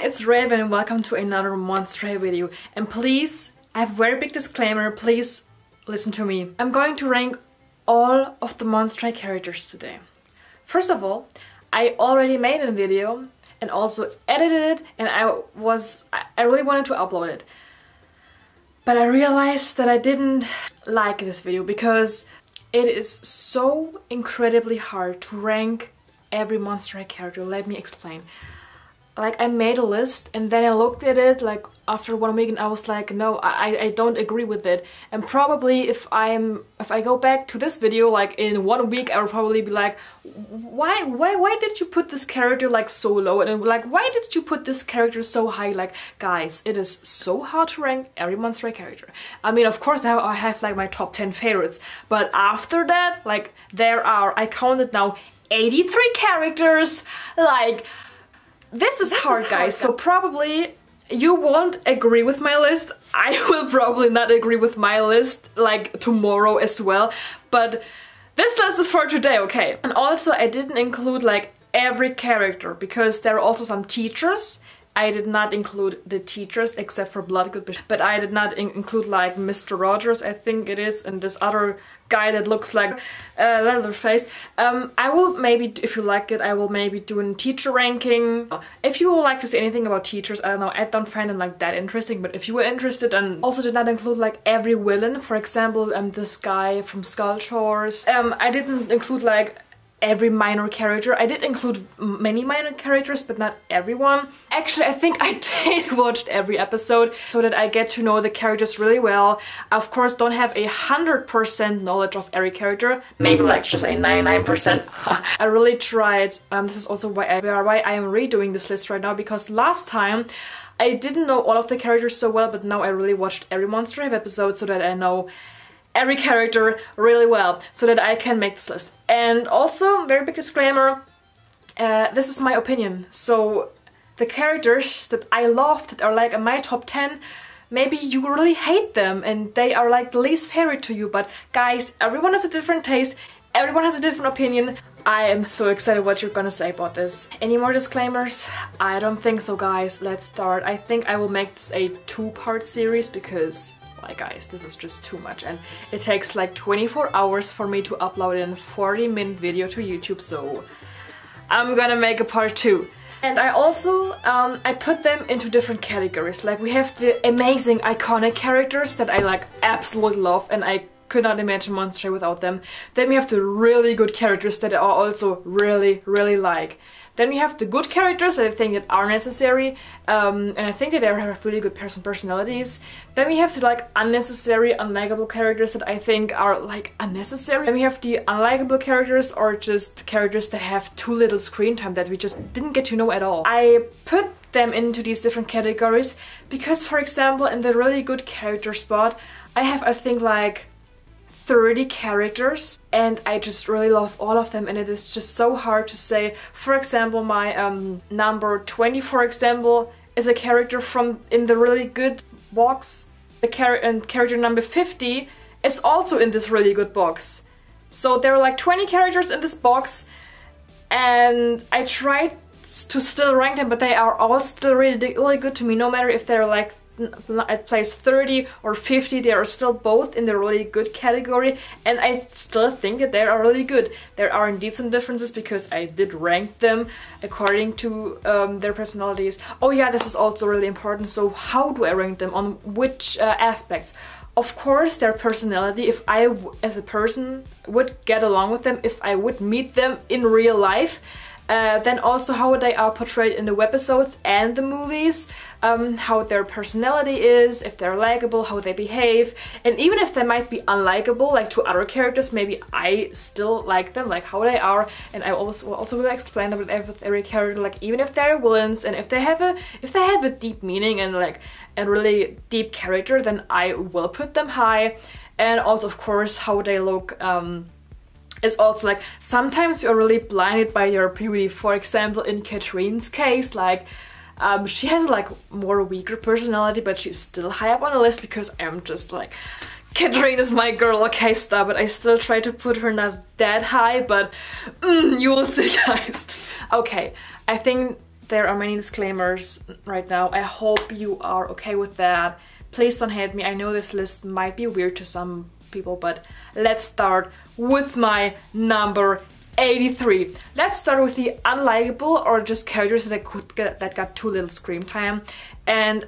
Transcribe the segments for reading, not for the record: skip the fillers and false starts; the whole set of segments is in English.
it's Raven and welcome to another Monster video. And please, I have a very big disclaimer, please listen to me. I'm going to rank all of the Monster characters today. First of all, I already made a video and also edited it, and I really wanted to upload it. But I realized that I didn't like this video because it is so incredibly hard to rank every Monster character. Let me explain. Like, I made a list and then I looked at it like after 1 week and I was like, no, I don't agree with it. And probably if I go back to this video like in 1 week, I will probably be like, why did you put this character like so low? And like, why did you put this character so high? Like, guys, it is so hard to rank every Monster character. I mean, of course I have like my top 10 favorites, but after that, like, there are, I counted now, 83 characters. Like, this is hard, guys. So probably you won't agree with my list. I will probably not agree with my list like tomorrow as well. But this list is for today, okay? And also I didn't include like every character because there are also some teachers. I did not include the teachers except for Bloodgood Bishop, but I did not include like Mr. Rogers, I think it is, and this other guy that looks like Leatherface. I will maybe, if you like it, I will maybe do a teacher ranking. If you would like to see anything about teachers, I don't know, I don't find them like that interesting, but if you were interested, and also did not include like every villain, for example, this guy from Skulltores. I didn't include like every minor character. I did include many minor characters, but not everyone. Actually, I think I did watch every episode so that I get to know the characters really well. I, of course, don't have 100% knowledge of every character. Maybe like just a 99%. I really tried. This is also why I am redoing this list right now, because last time I didn't know all of the characters so well, but now I really watched every Monster episode so that I know every character really well, so that I can make this list. And also, very big disclaimer, this is my opinion. So the characters that I love, that are like in my top 10, maybe you really hate them and they are like the least favorite to you. But guys, everyone has a different taste, everyone has a different opinion. I am so excited what you're gonna say about this. Any more disclaimers? I don't think so, guys. Let's start. I think I will make this a 2-part series because, like, guys, this is just too much and it takes like 24 hours for me to upload a 40-minute video to YouTube, so I'm gonna make a part 2. And I also, I put them into different categories. Like, we have the amazing, iconic characters that I like absolutely love and I could not imagine Monster without them. Then we have the really good characters that I also really, really like. Then we have the good characters that I think that are necessary, and I think that they have really good personalities. Then we have the like unnecessary, unlikable characters that I think are like unnecessary. Then we have the unlikable characters, or just characters that have too little screen time that we just didn't get to know at all. I put them into these different categories because, for example, in the really good character spot, I have, I think, like 30 characters and I just really love all of them, and it is just so hard to say. For example, my number 20, for example, is a character from in the really good box. And character number 50 is also in this really good box. So there are like 20 characters in this box and I tried to still rank them, but they are all still really, really good to me. No matter if they're like at place 30 or 50, they are still both in the really good category, and I still think that they are really good. There are indeed some differences because I did rank them according to their personalities. Oh yeah, this is also really important. So how do I rank them? On which aspects? Of course, their personality, if I as a person would get along with them, if I would meet them in real life. Then also how they are portrayed in the webisodes and the movies, how their personality is, if they're likable, how they behave, and even if they might be unlikable, like to other characters, maybe I still like them, like how they are. And I also will explain that with every character, like even if they're villains and if they have a deep meaning and like a really deep character, then I will put them high. And also, of course, how they look. It's also like sometimes you're really blinded by your beauty. For example, in Katrine's case, like she has like more weaker personality, but she's still high up on the list because I'm just like, Katrine is my girl, okay, stop it. I still try to put her not that high, but you will see, guys. Okay, I think there are many disclaimers right now. I hope you are okay with that. Please don't hate me. I know this list might be weird to some people, but let's start with my number 83. Let's start with the unlikable, or just characters that got too little screen time. And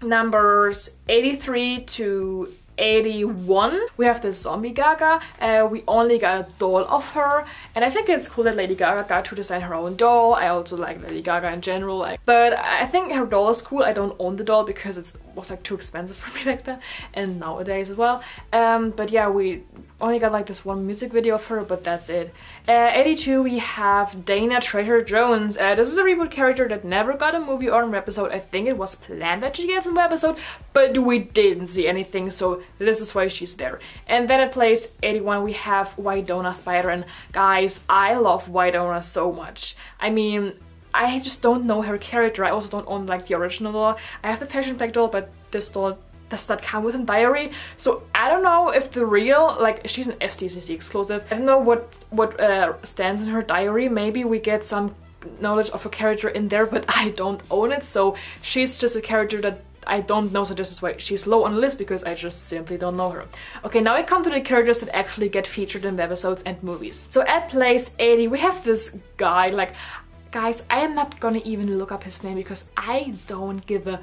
numbers 83 to 81, we have the Zombie Gaga. We only got a doll of her, and I think it's cool that Lady Gaga got to design her own doll. I also like Lady Gaga in general, but I think her doll is cool. I don't own the doll because it was like too expensive for me back then, and nowadays as well. But yeah, we only got like this one music video of her, but that's it. 82, we have Dana Treasure Jones. This is a reboot character that never got a movie or an episode. I think it was planned that she gets an episode, but we didn't see anything, so this is why she's there. And then at place 81, we have Wydonna Spider. And guys, I love Wydonna so much. I mean, I just don't know her character. I also don't own like the original doll. I have the Fashion Pack doll, but this doll does not come with a diary, so I don't know if the real, like, she's an SDCC exclusive. I don't know what stands in her diary. Maybe we get some knowledge of a character in there, but I don't own it, so she's just a character that I don't know, so this is why she's low on the list, because I just simply don't know her. Okay, now I come to the characters that actually get featured in the episodes and movies. So at place 80, we have this guy, like, guys, I am not gonna even look up his name because I don't give a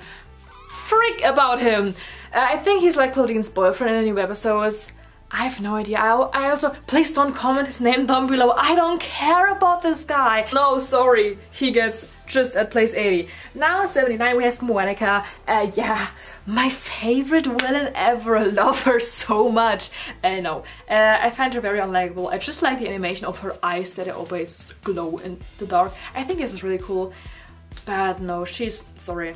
freak about him. I think he's like Claudine's boyfriend in the new episodes. I have no idea. I also, please don't comment his name down below. I don't care about this guy. No, sorry. He gets just at place 80. Now 79, we have Monica. Yeah, my favorite villain ever. I love her so much. No, I find her very unlikable. I just like the animation of her eyes that always glow in the dark. I think this is really cool. But no, she's, sorry.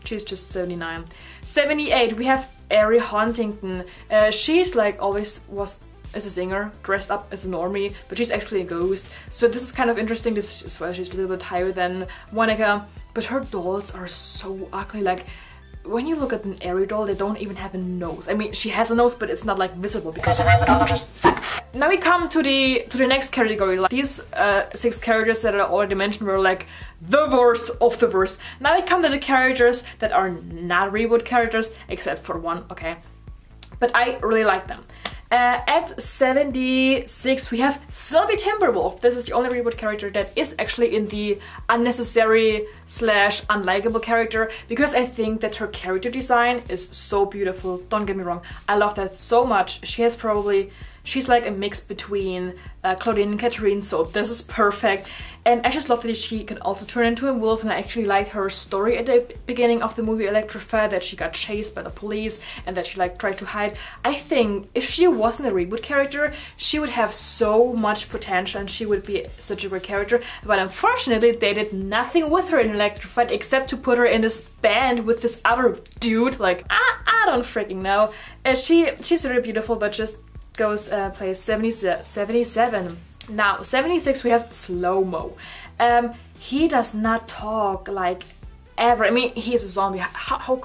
She's just 79. 78, we have Ari Huntington. She's like always was as a singer, dressed up as a normie, but she's actually a ghost. So this is kind of interesting. This is why she's a little bit higher than Monica. But her dolls are so ugly. Like, when you look at an Ari doll, they don't even have a nose. I mean, she has a nose, but it's not like visible because now we come to the next category. Like, these 6 characters that I already mentioned were like the worst of the worst. Now we come to the characters that are not reboot characters, except for one, okay? But I really like them. At 76, we have Sylvie Timberwolf. This is the only reboot character that is actually in the unnecessary / unlikable character, because I think that her character design is so beautiful. Don't get me wrong, I love that so much. She's like a mix between Claudine and Catherine, so this is perfect. And I just love that she can also turn into a wolf, and I actually like her story at the beginning of the movie Electrified, that she got chased by the police and that she like tried to hide. I think if she wasn't a reboot character, she would have so much potential and she would be such a great character. But unfortunately, they did nothing with her in Electrified except to put her in this band with this other dude. Like, I don't freaking know. She's very beautiful, but just goes place 77. Now 76, we have Slow-Mo. He does not talk like ever. I mean, he's a zombie. How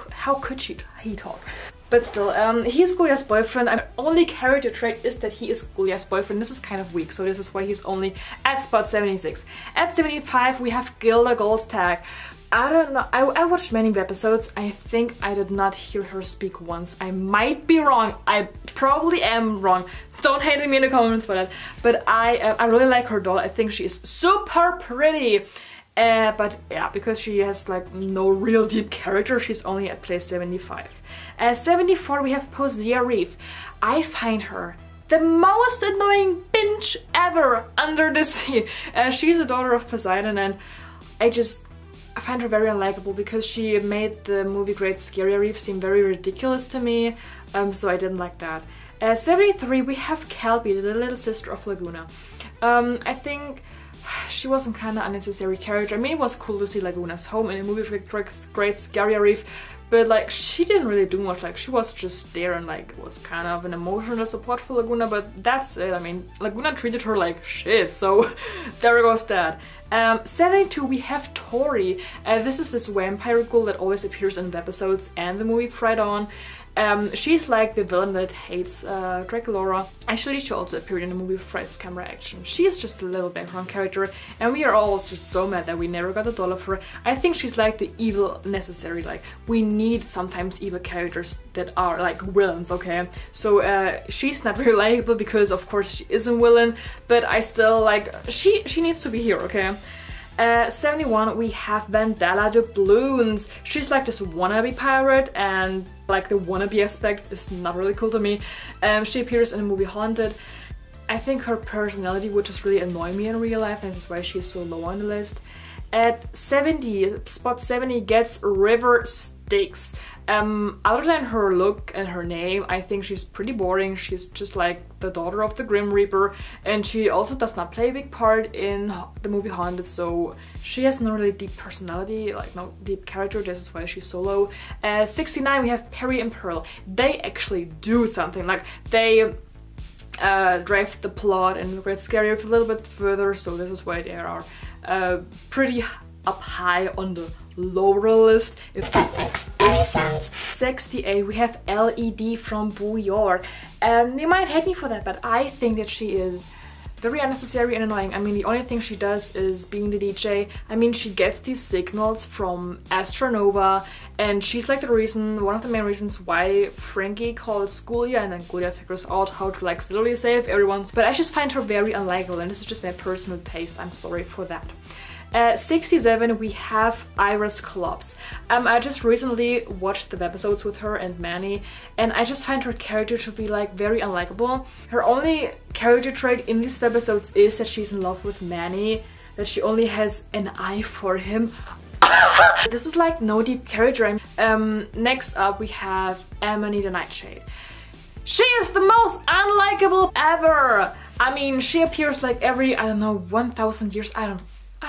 could he talk? But still, he's Gulya's boyfriend. My only character trait is that he is Gulya's boyfriend. This is kind of weak, so this is why he's only at spot 76. At 75, we have Gilda Goldstag. I don't know, I watched many episodes. I think I did not hear her speak once. I might be wrong. I probably am wrong. Don't hate me in the comments for that. But I really like her doll. I think she is super pretty. But yeah, because she has like no real deep character, she's only at place 75. 74, we have Posey Arif. I find her the most annoying bitch ever under the sea. She's a daughter of Poseidon, and I find her very unlikable because she made the movie Great Scary Reef seem very ridiculous to me, so I didn't like that. 73, we have Calliope, the little sister of Laguna. I think she was a kind of unnecessary character. I mean, it was cool to see Laguna's home in the movie Great Scary Reef, but like, she didn't really do much. Like, she was just there and like was kind of an emotional support for Laguna, but that's it. I mean, Laguna treated her like shit, so there goes that. 72, we have Tori. This is this vampire ghoul that always appears in the episodes and the movie Fright On. She's like the villain that hates Draculaura. Actually, she also appeared in the movie Fred's Camera Action. She's just a little background character, and we are all just so mad that we never got a doll of her. I think she's like the evil necessary. Like, we need sometimes evil characters that are like villains, okay? So she's not very likable because of course she isn't villain, but I still like, she needs to be here, okay? 71, we have Dalla Doubloons. She's like this wannabe pirate, and like the wannabe aspect is not really cool to me. She appears in the movie Haunted. I think her personality would just really annoy me in real life, and this is why she's so low on the list. At 70, spot 70 gets River Styx. Other than her look and her name, I think she's pretty boring. She's just like the daughter of the Grim Reaper, and she also does not play a big part in the movie Haunted, so she has no really deep personality, like no deep character. This is why she's so low. 69, we have Carrie and Pearl. They actually do something, like they drive the plot and get scary a little bit further, so this is why they are pretty up high on the lower list, if that makes any sense. 68, we have LED from Boo York. You might hate me for that, but I think that she is very unnecessary and annoying. I mean, the only thing she does is being the DJ. I mean, she gets these signals from Astronova, and she's like the reason, one of the main reasons why Frankie calls Colia, and then Colia figures out how to like literally save everyone. But I just find her very unlikable, and this is just my personal taste. I'm sorry for that. 67, we have Iris Klops. I just recently watched the episodes with her and Manny, and I just find her character to be like very unlikable. Her only character trait in these episodes is that she's in love with Manny, that she only has an eye for him. This is like no deep character. Next up we have Amanita Nightshade. She is the most unlikable ever! I mean, she appears like every, I don't know, 1,000 years, I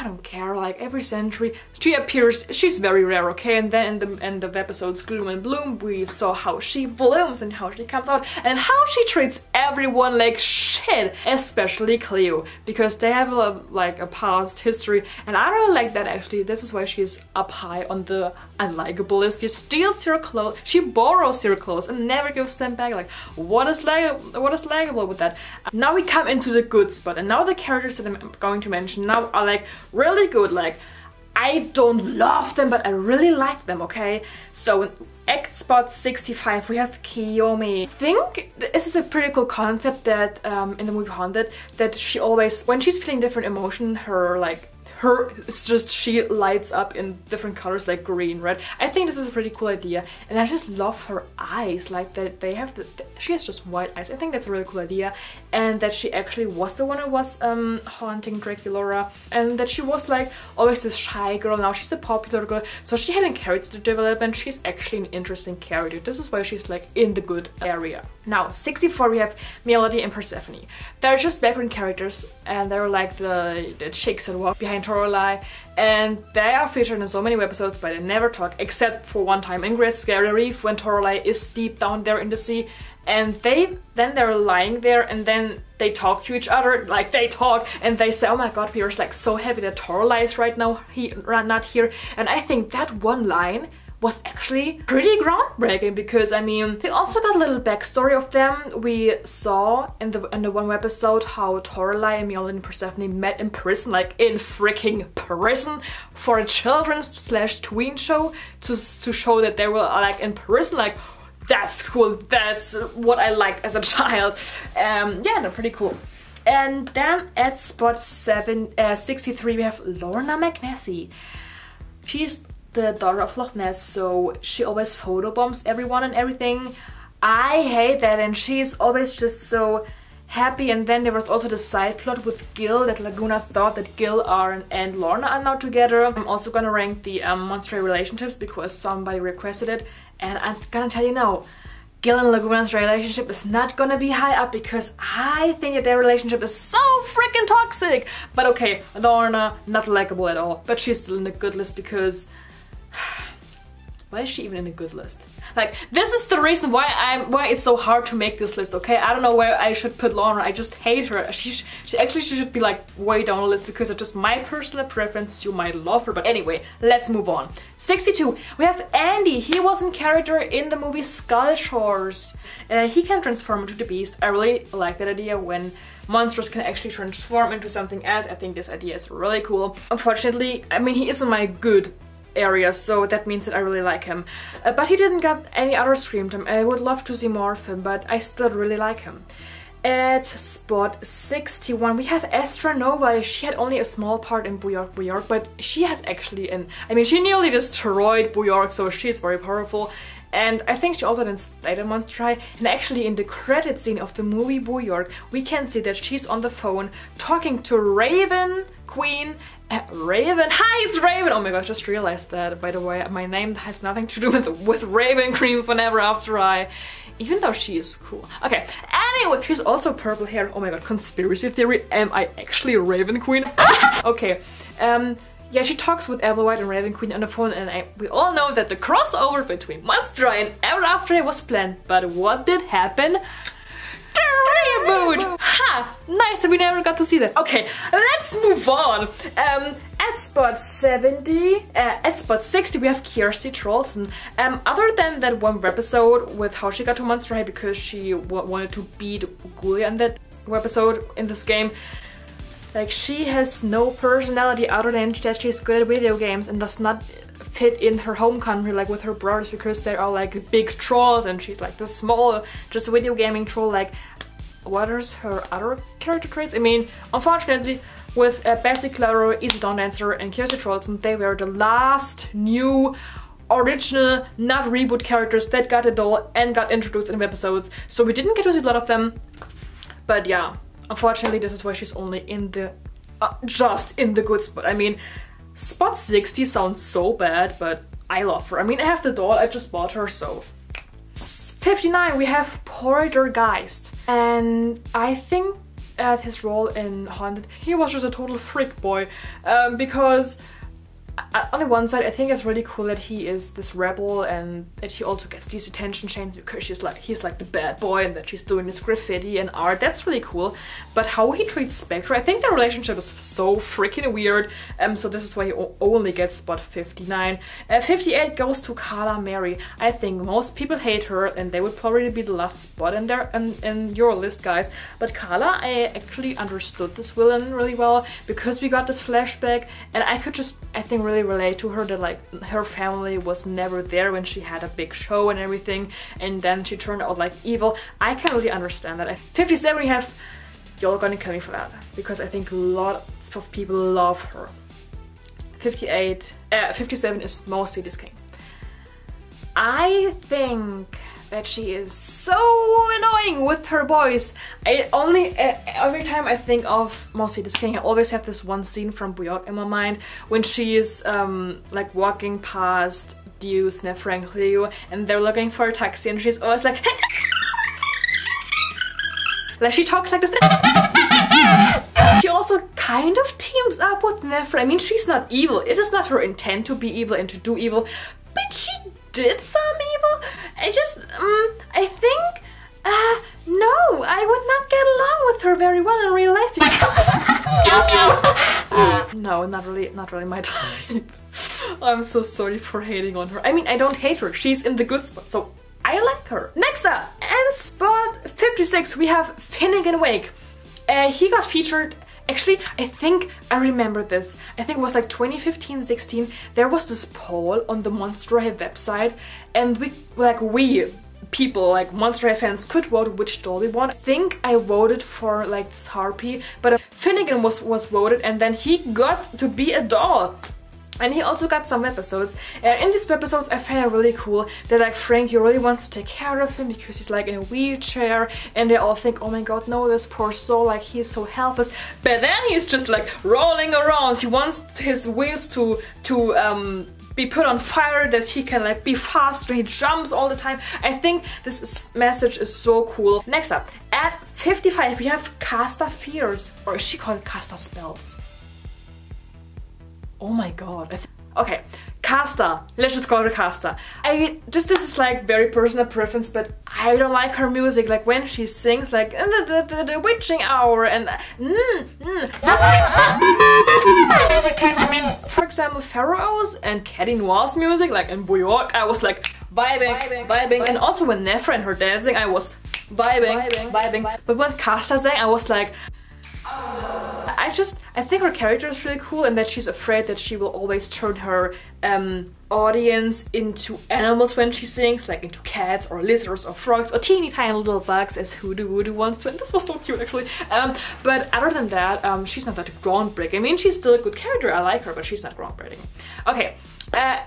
don't care, like every century she appears. She's very rare, okay? And then in the end of episodes Gloom and Bloom, we saw how she blooms and how she comes out and how she treats everyone like shit, especially Cleo, because they have a past history, and I really like that actually. This is why she's up high on the unlikable list. She steals your clothes, she borrows your clothes and never gives them back. Like, what is likable with that? Now we come into the good spot, and now the characters that I'm going to mention now are like really good. Like, I don't love them, but I really like them, okay? So at spot 65 we have Kiyomi. I think this is a pretty cool concept that in the movie Haunted, that she always, when she's feeling different emotion, it's just she lights up in different colors like green, red. I think this is a pretty cool idea, and I just love her eyes, like that they have she has just white eyes. I think that's a really cool idea, and that she actually was the one who was haunting Draculaura, and that she was like always this shy girl. Now she's the popular girl, so she had a character development. She's actually an interesting character. This is why she's like in the good area. Now 64 we have Melody and Persephone. They're just background characters, and they're like the chicks that walk behind Lorelai, and they are featured in so many episodes, but they never talk, except for one time in Sparky Reef when Lorelai is deep down there in the sea, and they're lying there, and then they talk to each other, like they talk and they say, oh my god, we are like so happy that Lorelai is right now not here. And I think that one line was actually pretty groundbreaking, because I mean, we also got a little backstory of them. We saw in the one episode how Lorelai and Melody and Persephone met in prison, like in freaking prison, for a children's / tween show, to show that they were like in prison. Like, that's cool, that's what I liked as a child. Yeah, they're pretty cool. And then at spot 63 we have Lorna Mcnasty. She's the daughter of Loch Ness, so she always photobombs everyone and everything. I hate that, and she's always just so happy. And then there was also the side plot with Gil, that Laguna thought that Gil and Lorna are now together. I'm also gonna rank the monster relationships because somebody requested it, and I'm gonna tell you now, Gil and Laguna's relationship is not gonna be high up, because I think that their relationship is so freaking toxic. But okay, Lorna, not likable at all, but she's still in the good list because why is she even in a good list? Like, this is the reason why it's so hard to make this list, okay? I don't know where I should put Lorna. I just hate her. She should be like way down the list because it's just my personal preference. You might love her, but anyway, let's move on. 62, we have Andy. He was in character in the movie Skull Shores. He can transform into the beast. I really like that idea when monsters can actually transform into something else. I think this idea is really cool. Unfortunately, I mean, he isn't my good area, so that means that I really like him. But he didn't get any other screen time. I would love to see more of him, but I still really like him. At spot 61, we have Estrin Nova. She had only a small part in Booyark, but she has actually I mean, she nearly destroyed Booyark, so she's very powerful. And I think she also didn't stay the monster. And actually in the credit scene of the movie Booyark, we can see that she's on the phone talking to Raven Queen. Raven? Hi, it's Raven! Oh my god, I just realized that, by the way. My name has nothing to do with Raven Queen for Never After I. Even though she is cool. Okay, anyway, she's also purple hair. Oh my god, conspiracy theory. Am I actually a Raven Queen? Okay, yeah, she talks with Everwhite and Raven Queen on the phone, and we all know that the crossover between Monster High and Ever After I was planned. But what did happen? Reboot! Ha! Nice that we never got to see that. Okay, let's move on. At spot 70, at spot 60 we have Kirsty Trollson. Other than that one episode with how she got to Monster High because she wanted to beat Gulia in that episode in this game, like, she has no personality other than that she's good at video games and does not fit in her home country like with her brothers because they are like big trolls and she's like the small, just video gaming troll. Like, what are her other character traits? I mean, unfortunately, with Betsy Claire, Easy Dawn Dancer, and Kirsty Trollson, they were the last new original, not reboot characters that got a doll and got introduced in the episodes. So we didn't get to see a lot of them, but yeah. Unfortunately, this is why she's only in the, just in the good spot. I mean, spot 60 sounds so bad, but I love her. I mean, I have the doll, I just bought her, so. 59, we have Poltergeist. And I think at his role in Haunted, he was just a total freak boy. Because on the one side, I think it's really cool that he is this rebel and that he also gets these attention chains because he's like the bad boy and that she's doing this graffiti and art. That's really cool. But how he treats Spectre, I think their relationship is so freaking weird. So this is why he only gets spot 59. 58 goes to Carla Merri. I think most people hate her and they would probably be the last spot in your list, guys. But Carla, I actually understood this villain really well because we got this flashback and I could just, I think, really relate to her that like her family was never there when she had a big show and everything, and then she turned out like evil. I can really understand that. 57 we have, you're gonna kill me for that because I think lots of people love her. 57 is mostly this king. I think that she is so annoying with her voice. Every time I think of Mercedes King, I always have this one scene from Booyark in my mind when she is like walking past Deuce, Neff, and Cleo, and they're looking for a taxi, and she's always like, like she talks like this. She also kind of teams up with Neff. I mean, she's not evil. It is not her intent to be evil and to do evil, but she did some evil. I think, no, I would not get along with her very well in real life. No, not really my type. I'm so sorry for hating on her. I mean, I don't hate her. She's in the good spot, so I like her. Next up, and spot 56, we have Finnegan Awake. He got featured. Actually, I think I remember this. I think it was like 2015-16. There was this poll on the Monster High website, and we people, like Monster High fans, could vote which doll they want. I think I voted for like this Harpy, but Finnegan was voted, and then he got to be a doll. And he also got some episodes. In these episodes I find it really cool that like Frankie really wants to take care of him because he's like in a wheelchair, and they all think, oh my god, no, this poor soul, like he's so helpless. But then he's just like rolling around. He wants his wheels to be put on fire, that he can like be faster. He jumps all the time. I think this message is so cool. Next up, at 55 we have Casta Fears, or is she called Casta Spells? Oh my god. Okay, Casta. Let's just call her Casta. This is like very personal preference, but I don't like her music. Like when she sings like the witching hour and I mean, for example, Pharaoh's and Caddy Noir's music, like in New York, I was like vibing. And also when Nefra and her dancing, I was vibing. But when Casta sang, I was like, I think her character is really cool, and that she's afraid that she will always turn her audience into animals when she sings, like into cats or lizards or frogs or teeny tiny little bugs, as Hoodoo Voodoo wants to, and this was so cute actually. But other than that, she's not that groundbreaking. I mean, she's still a good character, I like her, but she's not groundbreaking. Okay,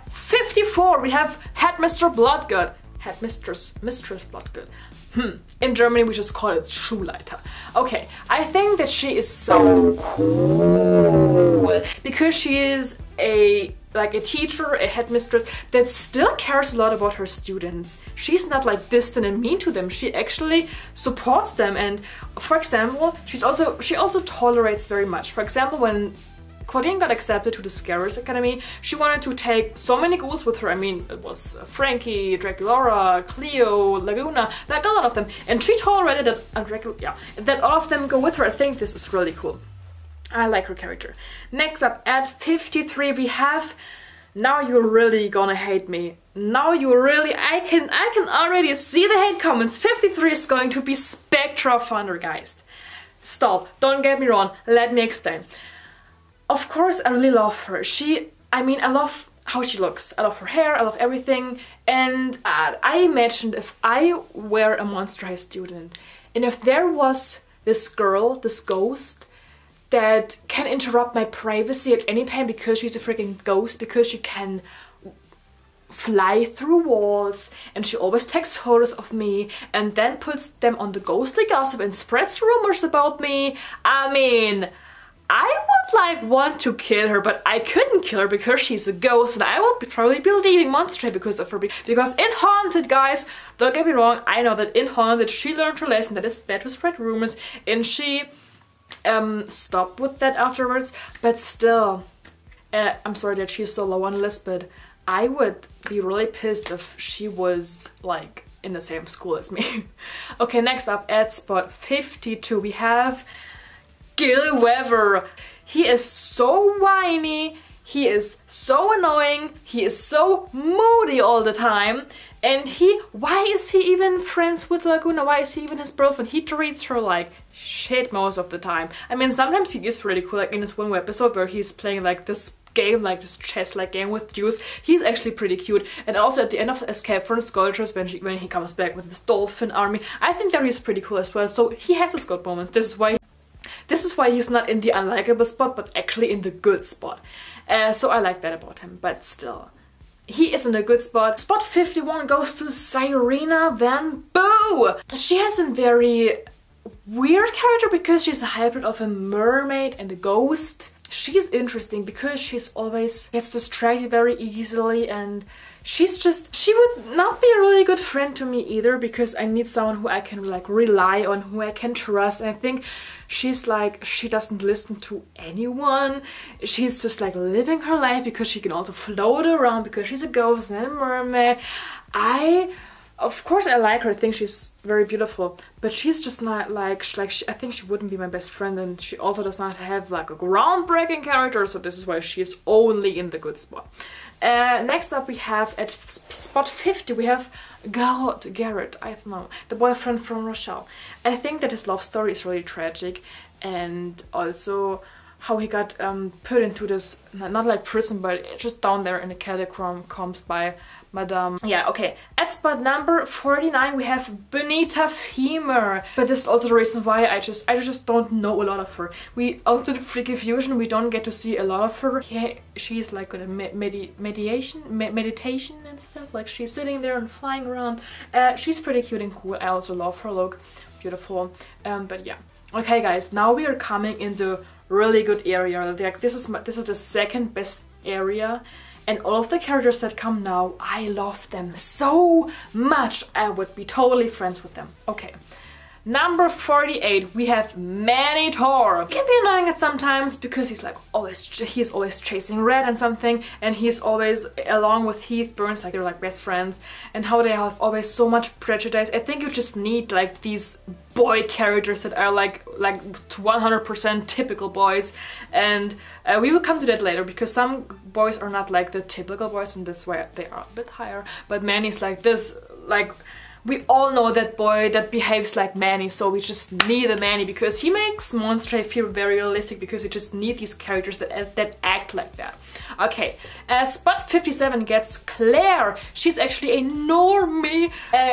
54, we have Headmistress Bloodgood. Mistress Bloodgood. In Germany we just call it Schulleiter. Okay, I think that she is so cool because she is a teacher, a headmistress that still cares a lot about her students. She's not like distant and mean to them. She actually supports them, and for example, she also tolerates very much. For example, when Claudia got accepted to the Scarers Academy, she wanted to take so many ghouls with her. I mean, it was Frankie, Draculaura, Cleo, Laguna, like a lot of them. And she tolerated that, that all of them go with her. I think this is really cool. I like her character. Next up, at 53, we have... Now you're really gonna hate me. Now you really... I can already see the hate comments. 53 is going to be Spectra Thundergeist. Stop. Don't get me wrong. Let me explain. Of course, I really love her. I love how she looks. I love her hair, I love everything. And I imagined if I were a Monster High student, and if there was this girl, this ghost, that can interrupt my privacy at any time because she's a freaking ghost, because she can fly through walls, and she always takes photos of me and then puts them on the ghostly gossip and spreads rumors about me. I mean, I would want to kill her, but I couldn't kill her because she's a ghost, and I will probably be leaving Monster High because of her. Because in Haunted, guys, don't get me wrong, I know that in Haunted she learned her lesson that it's bad to spread rumors, and she stopped with that afterwards. But still, I'm sorry that she's so low on the list, but I would be really pissed if she was like in the same school as me. Okay, next up at spot 52 we have Gil Weaver. He is so whiny, he is so annoying, he is so moody all the time, and why is he even friends with Laguna? Why is he even his girlfriend? He treats her like shit most of the time. I mean, sometimes he is really cool, like in this one episode where he's playing like this game, like this chess-like game with Juice. He's actually pretty cute. And also at the end of Escape from Sculptures, when he comes back with this dolphin army, I think that he's pretty cool as well. So he has his good moments. This is why he's not in the unlikable spot, but actually in the good spot. So I like that about him, but still, he is in a good spot. Spot 51 goes to Cyrena Van Boo. She has a very weird character because she's a hybrid of a mermaid and a ghost. She's interesting because she's always gets distracted very easily, and she would not be a really good friend to me either, because I need someone who I can like rely on, who I can trust. And I think she's like, she doesn't listen to anyone. She's just like living her life because she can also float around because she's a ghost and a mermaid. Of course I like her, I think she's very beautiful, but she's just not like I think she wouldn't be my best friend, and she also does not have like a groundbreaking character, so this is why she is only in the good spot. Next up we have at spot 50 we have Garrett, I don't know, the boyfriend from Rochelle. I think that his love story is really tragic, and also how he got put into this, not like prison, but just down there in the catacombs by Madame. Yeah, okay. At spot number 49 we have Bonita Femur. But this is also the reason why I just don't know a lot of her. We also the Freaky Fusion, we don't get to see a lot of her. She's like on a meditation and stuff. Like she's sitting there and flying around. She's pretty cute and cool. I also love her look. Beautiful. But yeah. Okay guys, now we are coming into really good area. Like this is the second best area. And all of the characters that come now, I love them so much. I would be totally friends with them. Okay, Number 48, we have Manitor. He can be annoying at sometimes because he's always chasing Red and something, and he's always along with Heath Burns, like they're like best friends, and how they have always so much prejudice. I think you just need like these boy characters that are like 100% typical boys, and we will come to that later because some boys are not like the typical boys, and that's why they are a bit higher. But Manny's like this, like we all know that boy that behaves like Manny, so we just need a Manny because he makes Monstray feel very realistic, because we just need these characters that act like that. Okay, spot 57 gets Claire. She's actually a normie.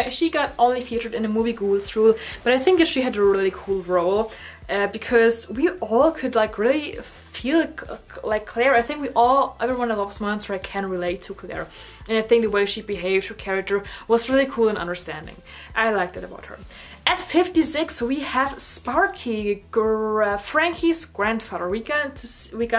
She got only featured in the movie Ghouls Rule, but I think that she had a really cool role because we all could like really feel like Claire. I think everyone that loves Monstray can relate to Claire, and I think the way she behaved, her character was really cool and understanding. I liked that about her. At 56 we have Sparky, Frankie's grandfather. We got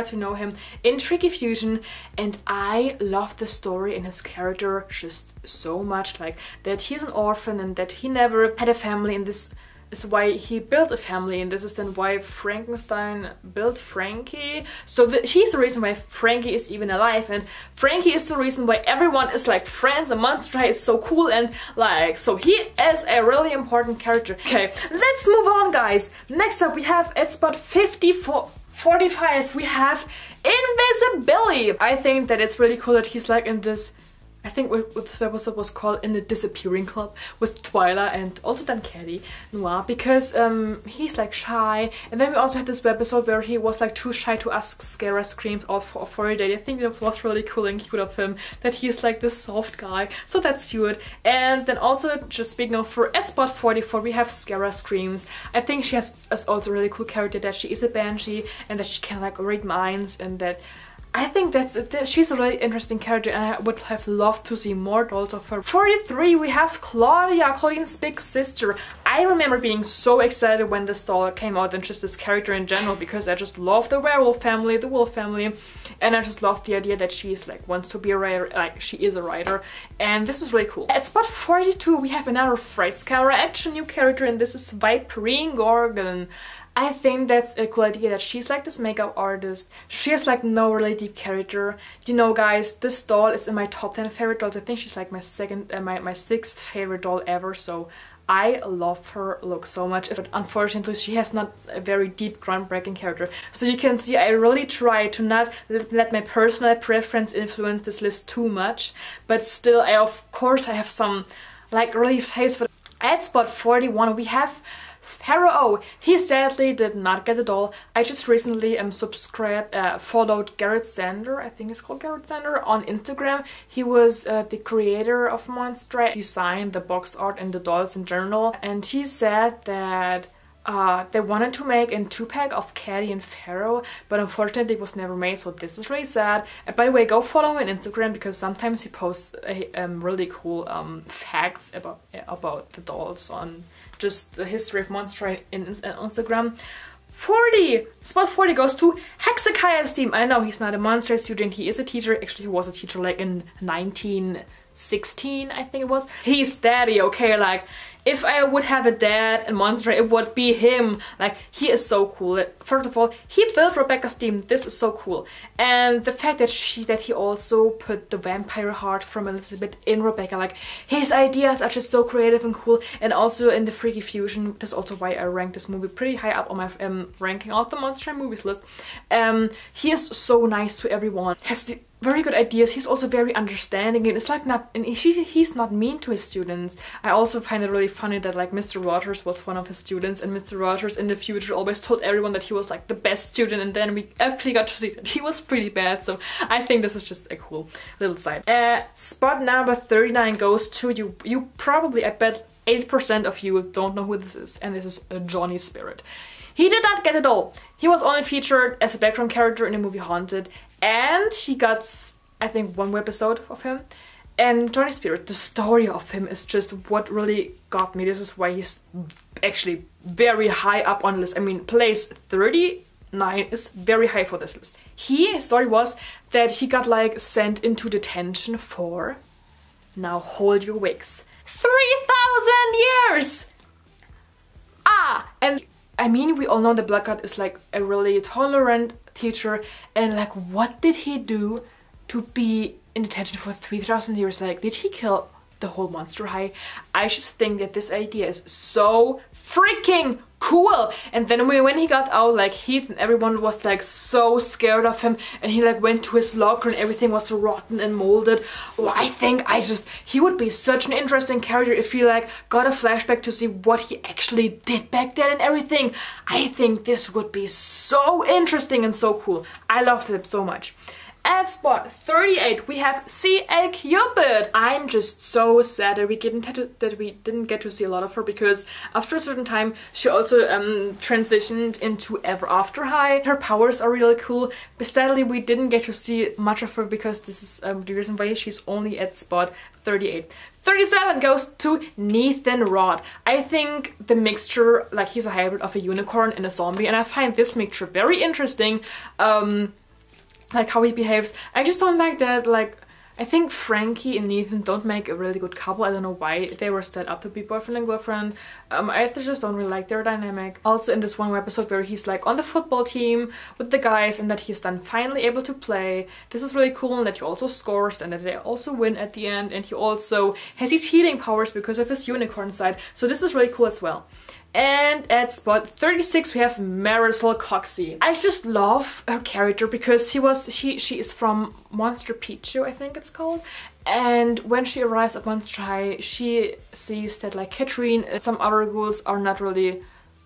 to know him in Tricky Fusion, and I love the story and his character just so much, like that he's an orphan and that he never had a family, and this is why he built a family, and this is then why Frankenstein built Frankie. So he's the reason why Frankie is even alive, and Frankie is the reason why everyone is like friends, and Monstray is so cool, and like, so he is a really important character. Okay, let's move on, guys. Next up we have at spot 45 we have Invisibility. I think that it's really cool that he's like in this, I think what this episode was called In the Disappearing Club with Twyla and also then Caddy Noir, because he's like shy, and then we also had this episode where he was like too shy to ask Scare Screams for a date. I think it was really cool and cute of him that he's like this soft guy, so that's cute. And then also, just speaking of, at spot 44 we have Scare Screams. I think she has also a really cool character, that she is a banshee and that she can like read minds, and that I think she's a really interesting character, and I would have loved to see more dolls of her. 43 we have Claudia, Claudine's big sister. I remember being so excited when this doll came out, and just this character in general, because I just love the werewolf family, the wolf family, and I just love the idea that she's like wants to be a writer, like she is a writer, and this is really cool. At spot 42 we have another Fright Scour action new character, and this is Viperine Gorgon. I think that's a cool idea that she's like this makeup artist. She has like no really deep character. You know, guys, this doll is in my top 10 favorite dolls. I think she's like my sixth favorite doll ever, so I love her look so much. But unfortunately she has not a very deep groundbreaking character. So you can see I really try to not let my personal preference influence this list too much, but still of course I have some like really face for. At spot 41 we have Pharaoh. He sadly did not get the doll. I just recently followed Garrett Zander, I think it's called Garrett Zander, on Instagram. He was the creator of Monstray, designed the box art and the dolls in general, and he said that they wanted to make a 2-pack of Caddy and Pharaoh, but unfortunately it was never made, so this is really sad. And by the way, go follow him on Instagram, because sometimes he posts really cool facts about the dolls, on just the history of Monstray in Instagram. 40! Spot 40 goes to Hexiciah Steam. I know he's not a Monstray student, he is a teacher. Actually, he was a teacher like in 1916, I think it was. He's daddy, okay? Like, if I would have a dad in Monstray, it would be him. Like, he is so cool. First of all, he built Rebecca's team. This is so cool. And the fact that he also put the vampire heart from Elizabeth in Rebecca. Like, his ideas are just so creative and cool. And also in the Freaky Fusion, that's also why I ranked this movie pretty high up on my ranking of the Monstray movies list. He is so nice to everyone. Has very good ideas. He's also very understanding, and it's like he's not mean to his students. I also find it really funny that like Mr. Rogers was one of his students, and Mr. Rogers in the future always told everyone that he was like the best student, and then we actually got to see that he was pretty bad. So I think this is just a cool little side. Spot number 39 goes to you probably, I bet 80% of you don't know who this is, and this is Johnny Spirit. He did not get it all. He was only featured as a background character in the movie Haunted, and he got, I think, 1 episode of him. And Johnny Spirit, the story of him is just what really got me. This is why he's actually very high up on the list. I mean, place 39 is very high for this list. His story was that he got like sent into detention for, now hold your wigs, 3,000 years! ah! And I mean, we all know that Blackguard is like a really tolerant teacher, and like, what did he do to be in detention for 3,000 years? Like, did he kill the whole Monster High? I just think that this idea is so freaking cool. And then when he got out, like, Heath and everyone was like so scared of him, and he like went to his locker and everything was rotten and molded. Well, I think he would be such an interesting character if he like got a flashback to see what he actually did back then and everything. I think this would be so interesting and so cool. I loved it so much. At spot 38, we have C.A. Cupid. I'm just so sad that we didn't get to see a lot of her, because after a certain time she also transitioned into Ever After High. Her powers are really cool, but sadly we didn't get to see much of her because this is the reason why she's only at spot 38. 37 goes to Nathan Rod. I think the mixture, like, he's a hybrid of a unicorn and a zombie, and I find this mixture very interesting. Like how he behaves. I just don't like that, like, I think Frankie and Nathan don't make a really good couple. I don't know why they were set up to be boyfriend and girlfriend. I just don't really like their dynamic. Also in this one episode where he's like on the football team with the guys and that he's then finally able to play. This is really cool, and that he also scores and that they also win at the end, and he also has these healing powers because of his unicorn side. So this is really cool as well. And at spot 36 we have Marisol Coxey. I just love her character because she is from Monster Pichu, I think it's called. And when she arrives at Monster High, she sees that like Katrine and some other ghouls are not really,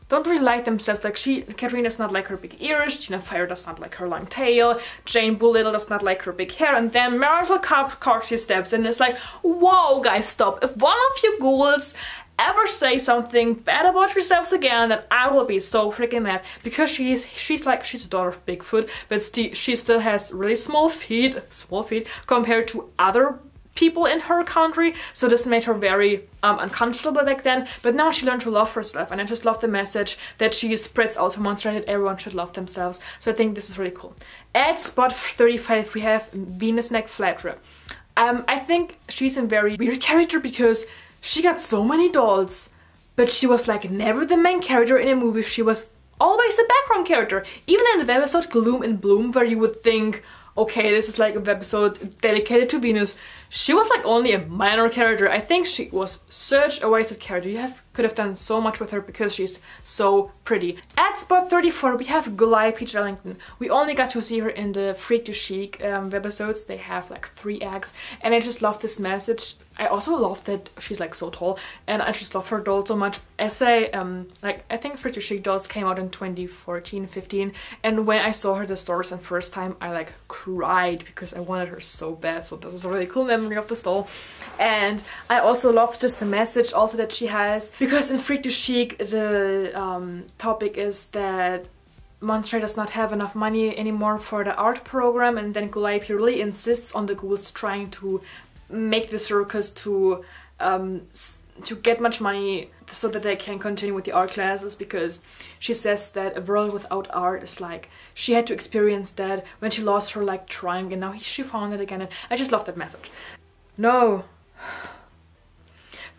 don't really like themselves. Like Katrine does not like her big ears, Gina Fire does not like her long tail, Jane Boolittle does not like her big hair, and then Marisol Coxey steps in and is like, whoa guys, stop. If one of you ghouls ever say something bad about yourselves again, that I will be so freaking mad, because she's a daughter of Bigfoot, but she still has really small feet compared to other people in her country, so this made her very uncomfortable back then. But now she learned to love herself, and I just love the message that she spreads out to Monster High, that everyone should love themselves. So I think this is really cool. At spot 35 we have Venus McFlattery. I think she's a very weird character because she got so many dolls, but she was like never the main character in a movie. She was always a background character. Even in the episode Gloom and Bloom, where you would think, okay, this is like an episode dedicated to Venus, she was like only a minor character. I think she was such a wasted character. You could have done so much with her because she's so pretty. At spot 34 we have Calliope Jellington. We only got to see her in the Freak to Chic episodes. They have like 3 acts, and I just love this message. I also love that she's like so tall, and I just love her doll so much. As I think Freak to Chic dolls came out in 2014-15, and when I saw her the stores the first time, I like cried because I wanted her so bad. So this is a really cool memory of this doll. And I also love just the message also that she has, because in Freak to Chic the topic is that Monster High does not have enough money anymore for the art program, and then Calliope really insists on the ghouls trying to make the circus to get much money so that they can continue with the art classes, because she says that a world without art is like, she had to experience that when she lost her like trunk, and now she found it again, and I just love that message. No.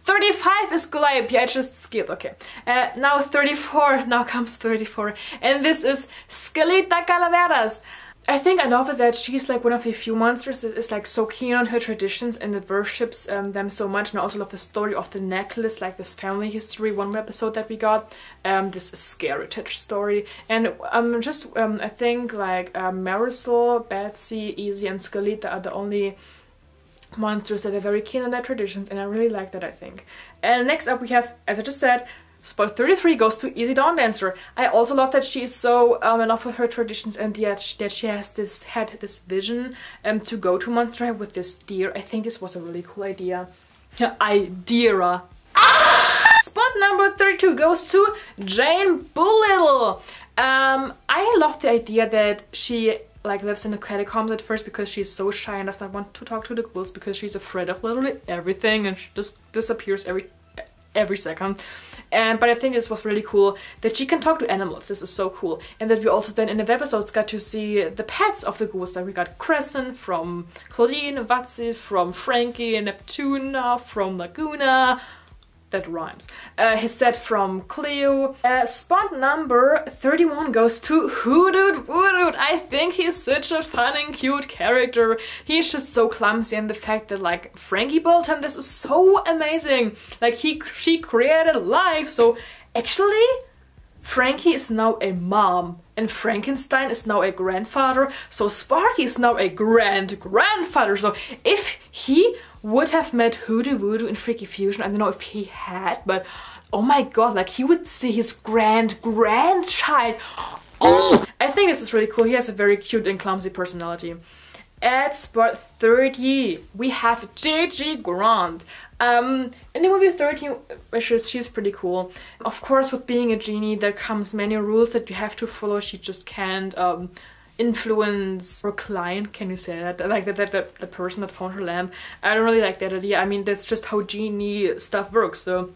35 is Calliope, I just skipped, okay. Now 34, now comes 34, and this is Skelita Calavaras. I think I love it that she's like one of the few monsters that is like so keen on her traditions and that worships them so much. And I also love the story of the necklace, like this family history one episode that we got, this scary touch story. And I think like Marisol, Betsy, Easy and Skelita are the only monsters that are very keen on their traditions, and I really like that, I think. And next up we have, as I just said, spot 33 goes to Easy Dawn Dancer. I also love that she is so in love with her traditions, and yet that she has had this vision to go to Monster High with this deer. I think this was a really cool idea. Idea. Spot number 32 goes to Jane Boolittle. I love the idea that she like lives in the catacombs at first because she's so shy and does not want to talk to the ghouls because she's afraid of literally everything, and she just disappears every second. But I think this was really cool that she can talk to animals. This is so cool. And that we also then in the episodes got to see the pets of the ghouls. Like we got Crescent from Claudine, Vatsy from Frankie, Neptuna from Laguna. that rhymes. His set from Cleo. Spot number 31 goes to Hoodoo Voodoo. I think he's such a fun and cute character. He's just so clumsy, and the fact that like Frankie built him, this is so amazing. Like she created life. So actually Frankie is now a mom and Frankenstein is now a grandfather. So Sparky is now a grandfather. So if he would have met Hoodoo Voodoo in Freaky Fusion, I don't know if he had, but oh my god, like he would see his grandchild. Oh, I think this is really cool. He has a very cute and clumsy personality. At spot 30, we have Gigi Grant. In the movie 13 Wishes, she's pretty cool. Of course, with being a genie, there comes many rules that you have to follow. She just can't influence her client, can you say that? Like the person that found her lamp. I don't really like that idea. I mean, that's just how genie stuff works, so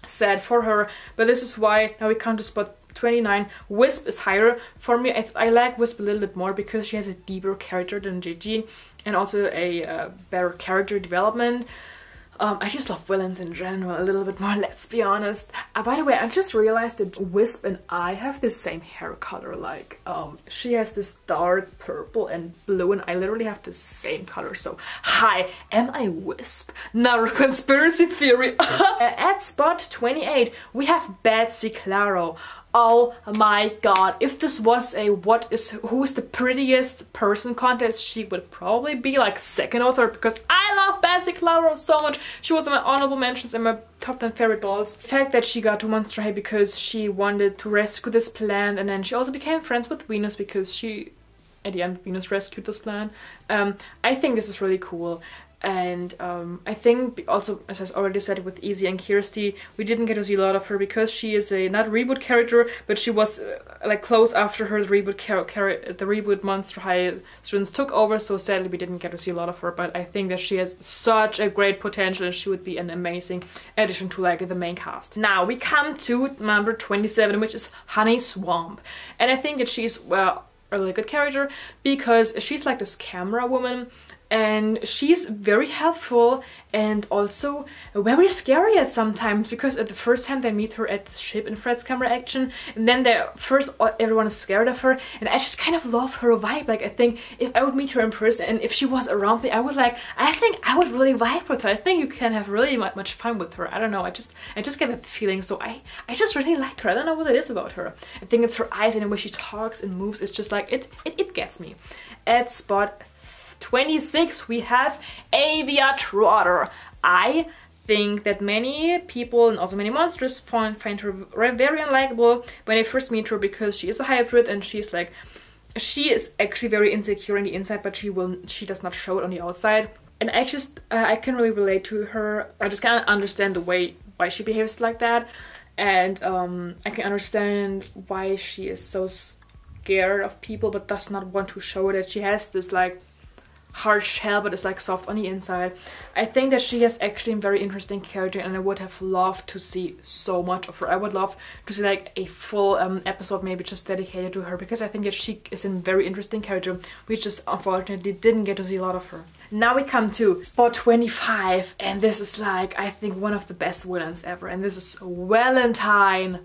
sad for her. But this is why now we come to spot 29. Wisp is higher for me. I like Wisp a little bit more because she has a deeper character than Gigi and also a better character development. I just love villains in general a little bit more, let's be honest. By the way, I just realized that Wisp and I have the same hair color. Like, she has this dark purple and blue and I literally have the same color. So, hi, am I Wisp? Another conspiracy theory. At spot 28, we have Betsy Claire. Oh my god, if this was a who's the prettiest person contest, she would probably be like second or third because I love Betsy Claire so much. She was in my honorable mentions and my top 10 favorite dolls. The fact that she got to Monster High because she wanted to rescue this plant, and then she also became friends with Venus because she, at the end, Venus rescued this plant. I think this is really cool. And I think also, as I already said with Easy and Kirsty, we didn't get to see a lot of her because she is a not reboot character, but she was like close after her reboot the reboot Monster High students took over, so sadly we didn't get to see a lot of her. But I think that she has such a great potential and she would be an amazing addition to like the main cast. Now we come to number 27, which is Honey Swamp, and I think that she's a really good character because she's like this camera woman. And she's very helpful and also very scary at sometimes because at the first time they meet her at the ship in Fred's camera action, and then everyone is scared of her, and I just kind of love her vibe. Like I think if I would meet her in person and if she was around me, I think I would really vibe with her. I think you can have really much fun with her. I don't know, I just get that feeling. So I just really like her. I don't know what it is about her. I think it's her eyes and the way she talks and moves. It's just like it gets me. At spot 26, we have Avia Trotter. I think that many people and also many monsters find her very unlikable when they first meet her because she is a hybrid and she is actually very insecure on the inside, but she does not show it on the outside. And I can really relate to her. I just can't understand the way why she behaves like that, and I can understand why she is so scared of people but does not want to show that she has this like hard shell but it's like soft on the inside. I think that she is actually a very interesting character and I would have loved to see so much of her. I would love to see like a full episode maybe just dedicated to her because I think that she is a very interesting character. We just unfortunately didn't get to see a lot of her. Now we come to spot 25 and this is like I think one of the best villains ever, and this is Valentine.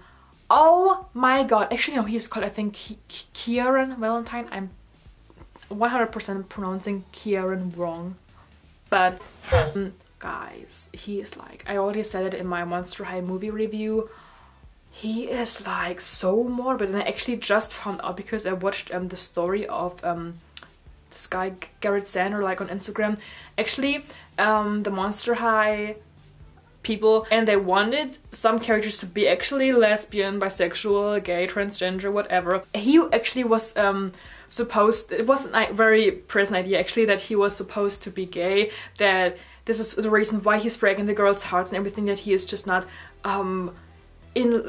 Oh my god, actually no, he's called I think Kieran Valentine. I'm 100% pronouncing Kieran wrong, but guys, he is like, I already said it in my Monster High movie review, he is like so morbid, and I actually just found out because I watched the story of this guy Garrett Sander like on Instagram. Actually the Monster High people, and they wanted some characters to be actually lesbian, bisexual, gay, transgender, whatever. He actually was it wasn't a very present idea actually that he was supposed to be gay, that this is the reason why he's breaking the girls' hearts and everything, that he is just not in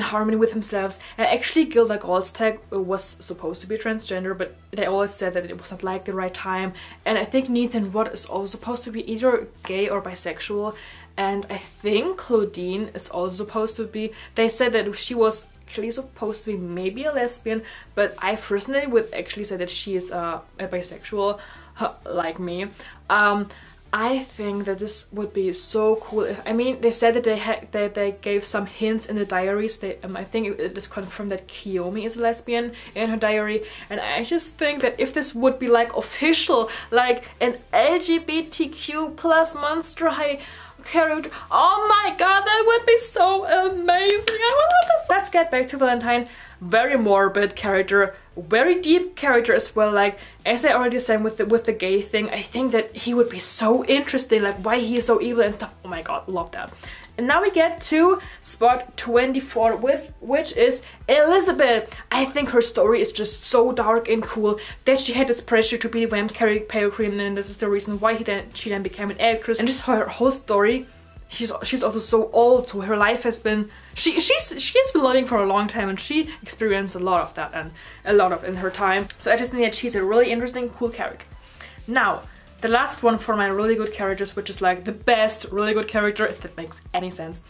harmony with himself. And actually Gilda Goldstag was supposed to be transgender, but they always said that it was not like the right time. And I think Nathan Watt is also supposed to be either gay or bisexual, and I think Claudine is also supposed to be. They said that she was actually supposed to be maybe a lesbian, but I personally would actually say that she is a bisexual like me. I think that this would be so cool. I mean, they said that they gave some hints in the diaries. I think it is confirmed that Kiyomi is a lesbian in her diary, and I just think that if this would be like official, like an LGBTQ plus Monster High character, oh my god, that would be so amazing. I would love that. Let's get back to Valentine. Very morbid character, very deep character as well. Like, as I already said with the gay thing, I think that he would be so interesting, like why he is so evil and stuff. Oh my god, love that. And now we get to spot 24, which is Elizabeth. I think her story is just so dark and cool that she had this pressure to be the vampire queen, and this is the reason why she then became an actress. And just her whole story, she's also so old, so her life has been, she's been living for a long time, and she experienced a lot of that and a lot of in her time. So I just think that she's a really interesting, cool character. Now, the last one for my really good characters, which is like the best really good character, if that makes any sense,